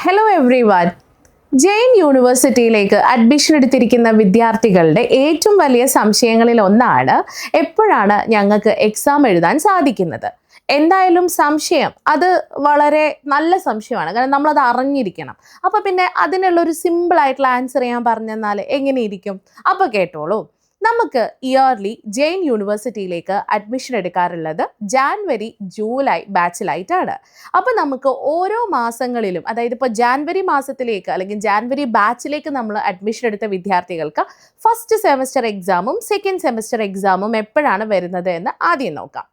Hello everyone. Jain യൂണിവേഴ്സിറ്റിയിലേക്ക് admission എടുത്തിരിക്കുന്ന വിദ്യാർത്ഥികളുടെ ഏറ്റവും വലിയ സംശയങ്ങളിൽ ഒന്നാണ് എപ്പോഴാണ് ഞങ്ങൾക്ക് എക്സാം എഴുതാൻ സാധിക്കുന്നത്. എന്തായാലും സംശയം അത് വളരെ നല്ല സംശയമാണ്, കാരണം നമ്മളത് അറിഞ്ഞിരിക്കണം. അപ്പോൾ പിന്നെ അതിനുള്ളൊരു സിമ്പിളായിട്ടുള്ള ആൻസർ ഞാൻ പറഞ്ഞെന്നാൽ എങ്ങനെയിരിക്കും? അപ്പോൾ കേട്ടോളൂ. നമുക്ക് ഇയർലി ജെയിൻ യൂണിവേഴ്സിറ്റിയിലേക്ക് അഡ്മിഷൻ എടുക്കാറുള്ളത് ജാനുവരി ജൂലൈ ബാച്ചിലായിട്ടാണ്. അപ്പോൾ നമുക്ക് ഓരോ മാസങ്ങളിലും, അതായത് ഇപ്പോൾ ജാനുവരി മാസത്തിലേക്ക് അല്ലെങ്കിൽ ജാനുവരി ബാച്ചിലേക്ക് നമ്മൾ അഡ്മിഷൻ എടുത്ത വിദ്യാർത്ഥികൾക്ക് ഫസ്റ്റ് സെമസ്റ്റർ എക്സാമും സെക്കൻഡ് സെമസ്റ്റർ എക്സാമും എപ്പോഴാണ് വരുന്നത് എന്ന് ആദ്യം നോക്കാം.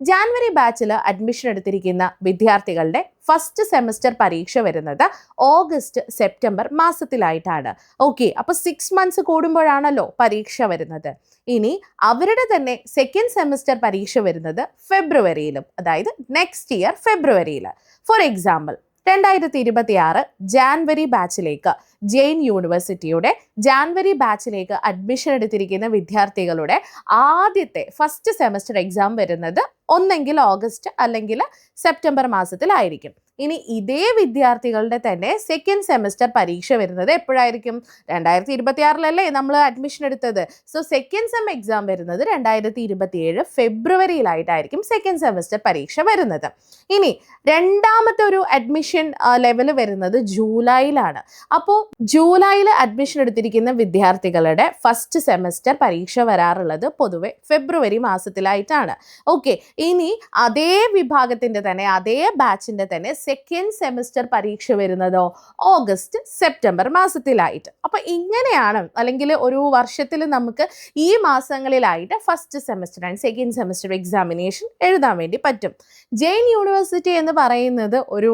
ജാനുവരി ബാച്ചിൽ അഡ്മിഷൻ എടുത്തിരിക്കുന്ന വിദ്യാർത്ഥികളുടെ ഫസ്റ്റ് സെമസ്റ്റർ പരീക്ഷ വരുന്നത് ഓഗസ്റ്റ് സെപ്റ്റംബർ മാസത്തിലായിട്ടാണ്. ഓക്കെ, അപ്പോൾ 6 months കൂടുമ്പോഴാണല്ലോ പരീക്ഷ വരുന്നത്. ഇനി അവരുടെ തന്നെ സെക്കൻഡ് സെമസ്റ്റർ പരീക്ഷ വരുന്നത് ഫെബ്രുവരിയിലും, അതായത് നെക്സ്റ്റ് ഇയർ ഫെബ്രുവരിയിൽ. ഫോർ എക്സാമ്പിൾ, 2026 ജാനുവരി ബാച്ചിലേക്ക് ജെയിൻ യൂണിവേഴ്സിറ്റിയുടെ ജാനുവരി ബാച്ചിലേക്ക് അഡ്മിഷൻ എടുത്തിരിക്കുന്ന വിദ്യാർത്ഥികളുടെ ആദ്യത്തെ ഫസ്റ്റ് സെമസ്റ്റർ എക്സാം വരുന്നത് ഒന്നെങ്കിൽ ഓഗസ്റ്റ് അല്ലെങ്കിൽ സെപ്റ്റംബർ മാസത്തിലായിരിക്കും. ഇനി ഇതേ വിദ്യാർത്ഥികളുടെ തന്നെ സെക്കൻഡ് സെമസ്റ്റർ പരീക്ഷ വരുന്നത് എപ്പോഴായിരിക്കും? 2026 നമ്മൾ അഡ്മിഷൻ എടുത്തത്. സോ സെക്കൻഡ് സെം എക്സാം വരുന്നത് 2027 ഫെബ്രുവരിയിലായിട്ടായിരിക്കും സെക്കൻഡ് സെമസ്റ്റർ പരീക്ഷ വരുന്നത്. ഇനി രണ്ടാമത്തെ ഒരു അഡ്മിഷൻ ലെവൽ വരുന്നത് ജൂലൈയിലാണ്. അപ്പോൾ ജൂലൈയിൽ അഡ്മിഷൻ എടുത്തിരിക്കുന്ന വിദ്യാർത്ഥികളുടെ ഫസ്റ്റ് സെമസ്റ്റർ പരീക്ഷ വരാറുള്ളത് പൊതുവെ ഫെബ്രുവരി മാസത്തിലായിട്ടാണ്. ഓക്കെ, ഇനി അതേ വിഭാഗത്തിൻ്റെ തന്നെ അതേ ബാച്ചിൻ്റെ തന്നെ സെക്കൻഡ് സെമസ്റ്റർ പരീക്ഷ വരുന്നതോ ഓഗസ്റ്റ് സെപ്റ്റംബർ മാസത്തിലായിട്ട്. അപ്പോൾ ഇങ്ങനെയാണ്, അല്ലെങ്കിൽ ഒരു വർഷത്തിൽ നമുക്ക് ഈ മാസങ്ങളിലായിട്ട് first semester and second semester examination എഴുതാൻ വേണ്ടി പറ്റും. ജെയിൻ യൂണിവേഴ്സിറ്റി എന്ന് പറയുന്നത് ഒരു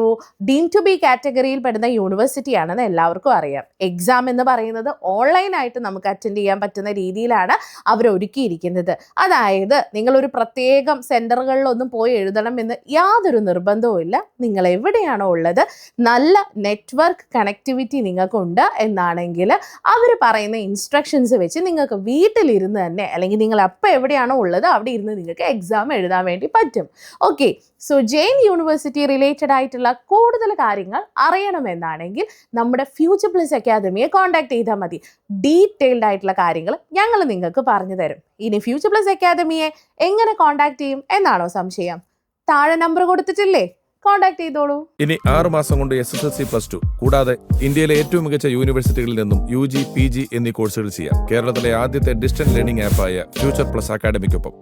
ഡീം ടു ബി കാറ്റഗറിയിൽ പെടുന്ന യൂണിവേഴ്സിറ്റി ആണെന്ന് എല്ലാവർക്കും അറിയാം. എക്സാം എന്ന് പറയുന്നത് ഓൺലൈനായിട്ട് നമുക്ക് അറ്റൻഡ് ചെയ്യാൻ പറ്റുന്ന രീതിയിലാണ് അവർ ഒരുക്കിയിരിക്കുന്നത്. അതായത് നിങ്ങളൊരു പ്രത്യേകം സെൻറ്ററുകളിലൊന്നും പോയി എഴുതണം എന്ന് യാതൊരു നിർബന്ധവും ഇല്ല. നിങ്ങൾ എവിടെയാണോ ഉള്ളത്, നല്ല നെറ്റ്വർക്ക് കണക്ടിവിറ്റി നിങ്ങൾക്കുണ്ട് എന്നാണെങ്കിൽ അവർ പറയുന്ന ഇൻസ്ട്രക്ഷൻസ് വെച്ച് നിങ്ങൾക്ക് വീട്ടിലിരുന്ന് തന്നെ, അല്ലെങ്കിൽ നിങ്ങൾ അപ്പോൾ എവിടെയാണോ ഉള്ളത് അവിടെ ഇരുന്ന് നിങ്ങൾക്ക് എക്സാം എഴുതാൻ വേണ്ടി പറ്റും. Okay, so Jain university related ആയിട്ടുള്ള കൂടുതൽ കാര്യങ്ങൾ അറിയണമെന്നാണെങ്കിൽ നമ്മുടെ ഫ്യൂച്ചർ പ്ലസ് അക്കാദമിയെ കോൺടാക്ട് ചെയ്താൽ മതി. ഡീറ്റെയിൽഡ് ആയിട്ടുള്ള കാര്യങ്ങൾ ഞങ്ങൾ നിങ്ങൾക്ക് പറഞ്ഞു തരും. ഇനി ഫ്യൂച്ചർ പ്ലസ് അക്കാദമിയെ എങ്ങനെ കോൺടാക്ട് ചെയ്യും എന്നാണോ സംശയം? താഴെ നമ്പർ കൊടുത്തിട്ടില്ലേ, കോൺടാക്ട് ചെയ്തോളൂ. ഇനി 6 മാസം കൊണ്ട് SSLC +2 കൂടാതെ ഇന്ത്യയിലെ ഏറ്റവും മികച്ച യൂണിവേഴ്സിറ്റികളിൽ നിന്നും UG PG എന്നീ കോഴ്സുകൾ ചെയ്യാം. കേരളത്തിലെ ആദ്യത്തെ ഡിസ്റ്റൻസ് ലേണിംഗ് ആപ്പായ ഫ്യൂച്ചർ പ്ലസ് അക്കാദമിക്കൊപ്പം.